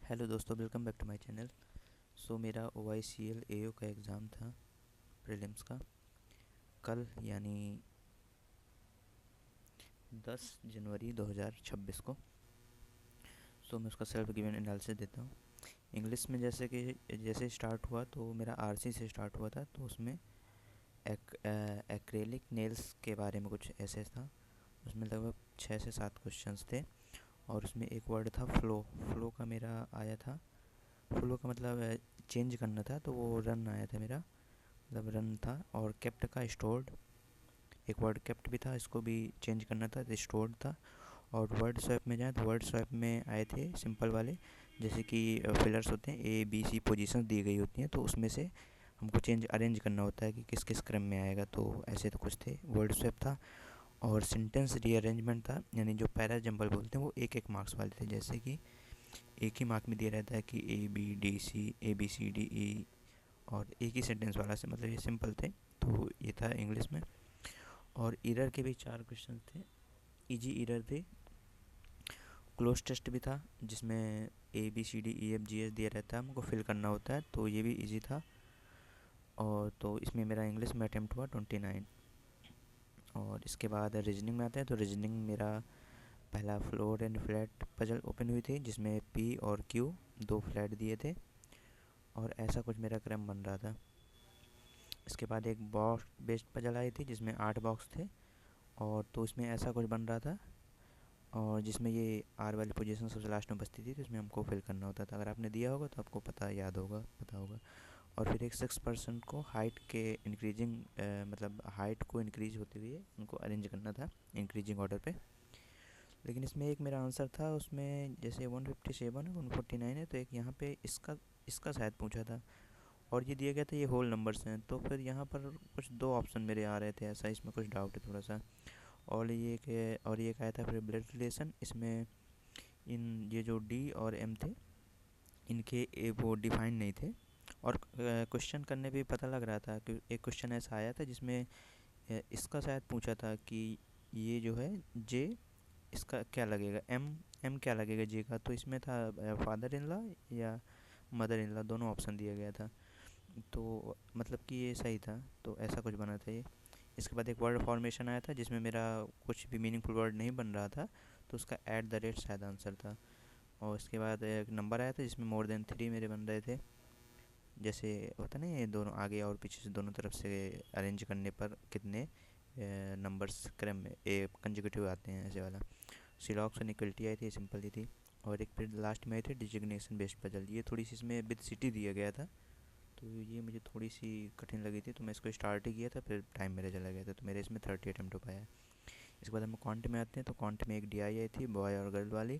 Hello दोस्तों, welcome back to my channel. मेरा OICL AO का एग्ज़ाम था, प्रीलिम्स का, कल यानी 10 जनवरी 2026 को। मैं उसका सेल्फ गिवन एनालिसिस देता हूँ। इंग्लिश में जैसे स्टार्ट हुआ तो मेरा RC से स्टार्ट हुआ था। तो उसमें एक्रेलिक नेल्स के बारे में कुछ ऐसे था। उसमें लगभग 6 से 7 क्वेश्चंस थे और उसमें एक वर्ड था फ्लो। फ्लो का मेरा आया था, फ्लो का मतलब चेंज करना था, तो वो रन आया था मेरा, मतलब रन था। और केप्ट का स्टोर्ड, एक वर्ड केप्ट भी था, इसको भी चेंज करना था तो स्टोर्ड था। और वर्ड स्वैप में जाए तो वर्ड स्वैप में आए थे सिंपल वाले, जैसे कि फिलर्स होते हैं, A B C पोजीशन दी गई होती हैं, तो उसमें से हमको चेंज अरेंज करना होता है कि किस किस क्रम में आएगा। तो ऐसे तो कुछ थे, वर्ड स्वैप था। और सेंटेंस रीअरेंजमेंट था, यानी जो पैरा जंबल बोलते हैं वो एक एक मार्क्स वाले थे। जैसे कि एक ही मार्क में दिया रहता है कि ABDC ABCDE, और एक ही सेंटेंस वाला से, मतलब ये सिंपल थे। तो ये था इंग्लिश में। और इरर के भी 4 क्वेश्चन थे, इजी इरर थे। क्लोज टेस्ट भी था, जिसमें ABCDEFGH दिया रहता है, हमको फिल करना होता है, तो ये भी इजी था। और तो इसमें मेरा इंग्लिश में अटैम्प्ट हुआ 29। और इसके बाद रीजनिंग में आता है, तो रीजनिंग मेरा पहला floor and flat puzzle open हुई थी, जिसमें P और Q दो फ्लैट दिए थे, और ऐसा कुछ मेरा क्रम बन रहा था। इसके बाद एक बॉक्स बेस्ड पजल आई थी, जिसमें 8 बॉक्स थे, और तो इसमें ऐसा कुछ बन रहा था, और जिसमें ये R वाली पोजीशन सबसे लास्ट में बचती थी, तो इसमें हमको फिल करना होता था। अगर आपने दिया होगा तो आपको पता होगा। और फिर एक 6% को हाइट के इंक्रीजिंग, मतलब हाइट को इंक्रीज होते हुए उनको अरेंज करना था इंक्रीजिंग ऑर्डर पे। लेकिन इसमें एक मेरा आंसर था, उसमें जैसे 157 है 149 है, तो एक यहाँ पे इसका इसका शायद पूछा था, और ये दिया गया था ये होल नंबर्स हैं, तो फिर यहाँ पर कुछ दो ऑप्शन मेरे आ रहे थे, ऐसा इसमें कुछ डाउट है थोड़ा सा। और ये एक आया था फिर ब्लड रिलेशन, इसमें इन ये जो D और M थे, इनके वो डिफाइन नहीं थे। और क्वेश्चन करने पे पता लग रहा था कि एक क्वेश्चन ऐसा आया था जिसमें इसका शायद पूछा था कि ये जो है J, इसका क्या लगेगा, M क्या लगेगा J का। तो इसमें था फादर इन लॉ या मदर इन लॉ, दोनों ऑप्शन दिया गया था। तो मतलब कि ये सही था, तो ऐसा कुछ बना था ये। इसके बाद एक वर्ड फॉर्मेशन आया था, जिसमें मेरा कुछ भी मीनिंगफुल वर्ड नहीं बन रहा था, तो उसका @ शायद आंसर था। और इसके बाद एक नंबर आया था, जिसमें मोर देन 3 मेरे बन रहे थे, जैसे होता नहीं, ये दोनों आगे और पीछे से दोनों तरफ से अरेंज करने पर कितने नंबर्स क्रम में कंजिक्यूटिव आते हैं, ऐसे वाला। सिलॉक्स और इक्वलिटी आई थी, सिंपल ही थी। और एक फिर लास्ट में आई थी डिजिग्नेशन बेस्ड पजल, ये थोड़ी सी इसमें विद सिटी दिया गया था, तो ये मुझे थोड़ी सी कठिन लगी थी, तो मैं इसको स्टार्ट ही किया था, फिर टाइम मेरा चला गया था, तो मेरे इसमें 30 अटैम्प्ट हो पाया। इसके बाद हम क्वांट में आते हैं, तो क्वांट में एक DI आई थी, बॉय और गर्ल वाली।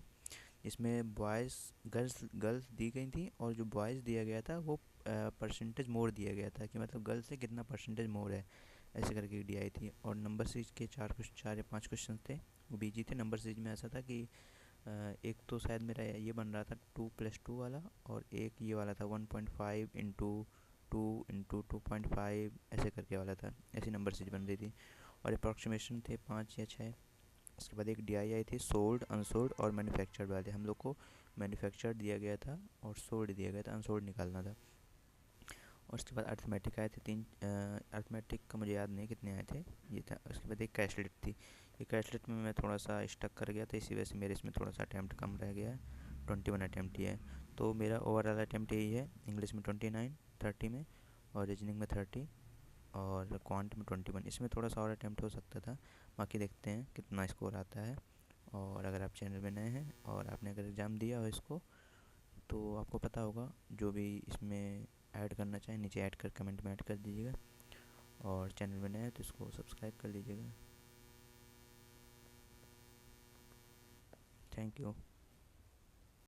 इसमें बॉयज़ गर्ल्स गर्ल्स दी गई थी, और जो बॉयज़ दिया गया था वो परसेंटेज मोर दिया गया था, कि मतलब गर्ल्स से कितना परसेंटेज मोर है, ऐसे करके एक DI थी। और नंबर सीरीज के 4 या 5 क्वेश्चन थे, वो बीजी थे। नंबर सीरीज में ऐसा था कि एक तो शायद मेरा ये बन रहा था 2+2 वाला, और एक ये वाला था 1.5 × 2 × 2.5 ऐसे करके वाला था, ऐसी नंबर सीरीज बन रही थी। और अप्रॉक्सीमेशन थे 5 या 6। इसके बाद एक DI आई थी सोल्ड, अनसोल्ड और मैन्युफैक्चर्ड वाले। हम लोग को मैन्युफैक्चर्ड दिया गया था और सोल्ड दिया गया था, अनसोल्ड निकालना था। और उसके बाद अर्थमेटिक आए थे 3, अर्थमेटिक का मुझे याद नहीं कितने आए थे, ये था। उसके बाद एक कैशलेट थी, ये कैशलेट में मैं थोड़ा सा स्टक कर गया था, इसी वजह से मेरे इसमें थोड़ा सा अटैम्प्ट कम रह गया है, 21 अटैम्प्ट ही है। तो मेरा ओवरऑल अटैम्प्ट यही है, इंग्लिश में 29, 30 में, और रीजनिंग में 30, और क्वांट में 21। इसमें थोड़ा सा और अटैम्प्ट हो सकता था, बाकी देखते हैं कितना स्कोर आता है। और अगर आप चैनल में नए हैं और आपने अगर एग्ज़ाम दिया हो इसको, तो आपको पता होगा, जो भी इसमें ऐड करना चाहें नीचे ऐड कर कमेंट में ऐड कर दीजिएगा। और चैनल में नए हैं तो इसको सब्सक्राइब कर लीजिएगा। Thank you.